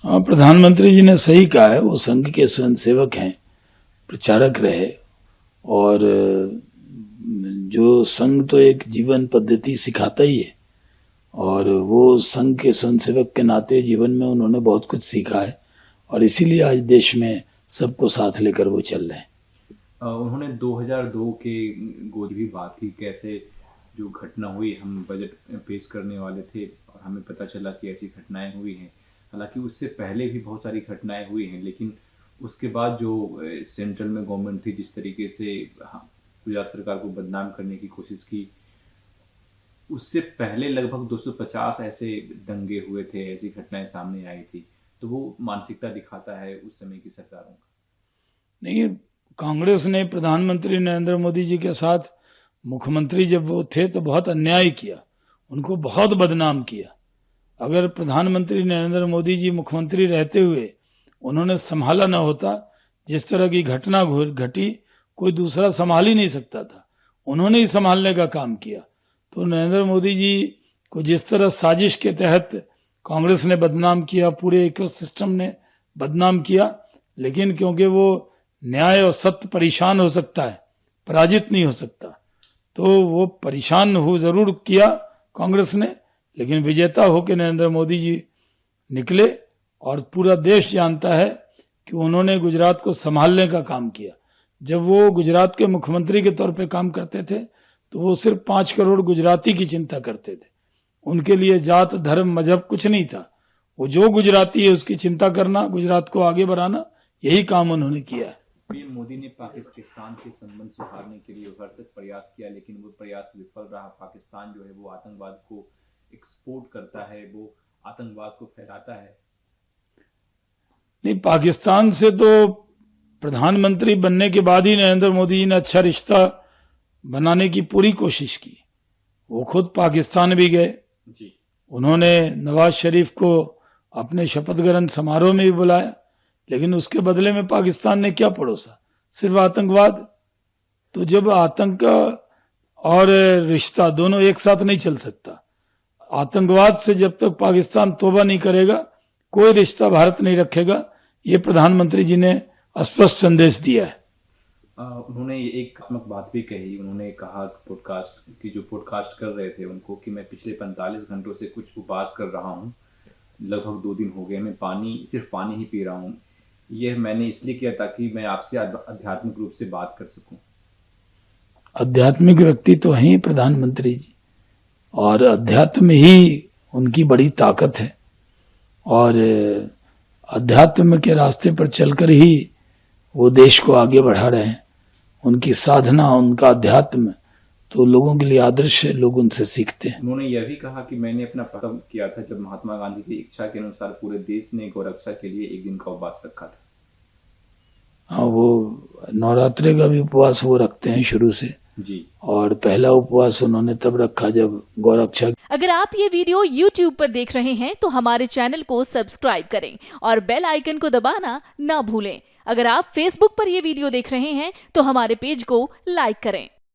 हाँ, प्रधानमंत्री जी ने सही कहा है। वो संघ के स्वयंसेवक हैं, प्रचारक रहे, और जो संघ तो एक जीवन पद्धति सिखाता ही है, और वो संघ के स्वयंसेवक के नाते जीवन में उन्होंने बहुत कुछ सीखा है, और इसीलिए आज देश में सबको साथ लेकर वो चल रहे हैं। उन्होंने 2002 के गोद भी बात की, कैसे जो घटना हुई, हम बजट पेश करने वाले थे और हमें पता चला कि ऐसी घटनाएं हुई हैं। हालांकि उससे पहले भी बहुत सारी घटनाएं हुई हैं, लेकिन उसके बाद जो सेंट्रल में गवर्नमेंट थी, जिस तरीके से गुजरात सरकार को बदनाम करने की कोशिश की, उससे पहले लगभग 250 ऐसे दंगे हुए थे, ऐसी घटनाएं सामने आई थी। तो वो मानसिकता दिखाता है उस समय की सरकारों का। नहीं, कांग्रेस ने प्रधानमंत्री नरेंद्र मोदी जी के साथ मुख्यमंत्री जब वो थे तो बहुत अन्याय किया, उनको बहुत बदनाम किया। अगर प्रधानमंत्री नरेंद्र मोदी जी मुख्यमंत्री रहते हुए उन्होंने संभाला न होता, जिस तरह की घटना घटी कोई दूसरा संभाल ही नहीं सकता था, उन्होंने ही संभालने का काम किया। तो नरेंद्र मोदी जी को जिस तरह साजिश के तहत कांग्रेस ने बदनाम किया, पूरे इकोसिस्टम ने बदनाम किया, लेकिन क्योंकि वो न्याय और सत्य परेशान हो सकता है, पराजित नहीं हो सकता, तो वो परेशान हो जरूर किया कांग्रेस ने, लेकिन विजेता होकर नरेंद्र मोदी जी निकले, और पूरा देश जानता है कि उन्होंने गुजरात को संभालने का काम किया। जब वो गुजरात के मुख्यमंत्री के तौर पे काम करते थे तो वो सिर्फ 5 करोड़ गुजराती की चिंता करते थे। उनके लिए जात धर्म मजहब कुछ नहीं था, वो जो गुजराती है उसकी चिंता करना, गुजरात को आगे बढ़ाना, यही काम उन्होंने किया है। पीएम मोदी ने पाकिस्तान के संबंध सुधारने के लिए भरसक प्रयास किया, लेकिन वो प्रयास विफल रहा। पाकिस्तान जो है वो आतंकवाद को एक्सपोर्ट करता है, वो आतंकवाद को फैलाता है। नहीं, पाकिस्तान से तो प्रधानमंत्री बनने के बाद ही नरेंद्र मोदी जी ने अच्छा रिश्ता बनाने की पूरी कोशिश की। वो खुद पाकिस्तान भी गए जी। उन्होंने नवाज शरीफ को अपने शपथ ग्रहण समारोह में भी बुलाया, लेकिन उसके बदले में पाकिस्तान ने क्या पड़ोसा? सिर्फ आतंकवाद। तो जब आतंक और रिश्ता दोनों एक साथ नहीं चल सकता, आतंकवाद से जब तक पाकिस्तान तौबा नहीं करेगा, कोई रिश्ता भारत नहीं रखेगा। ये प्रधानमंत्री जी ने स्पष्ट संदेश दिया है। उन्होंने एक बात भी कही, उन्होंने कहा पॉडकास्ट की, जो पॉडकास्ट कर रहे थे उनको, कि मैं पिछले 45 घंटों से कुछ उपवास कर रहा हूँ, लगभग 2 दिन हो गए, मैं सिर्फ पानी ही पी रहा हूँ। यह मैंने इसलिए किया ताकि मैं आपसे आध्यात्मिक रूप से बात कर सकूं। आध्यात्मिक व्यक्ति तो हैं प्रधानमंत्री जी, और अध्यात्म ही उनकी बड़ी ताकत है, और अध्यात्म के रास्ते पर चलकर ही वो देश को आगे बढ़ा रहे हैं। उनकी साधना, उनका अध्यात्म तो लोगों के लिए आदर्श है, लोग उनसे सीखते हैं। उन्होंने यह भी कहा कि मैंने अपना खत्म किया था जब महात्मा गांधी की इच्छा के अनुसार पूरे देश ने गौरक्षा के लिए एक दिन का उपवास रखा था। हाँ, वो नवरात्रि का भी उपवास वो रखते हैं शुरू से जी, और पहला उपवास उन्होंने तब रखा जब गौरक्षा। अगर आप ये वीडियो YouTube पर देख रहे हैं तो हमारे चैनल को सब्सक्राइब करें और बेल आइकन को दबाना ना भूलें। अगर आप Facebook पर ये वीडियो देख रहे हैं तो हमारे पेज को लाइक करें।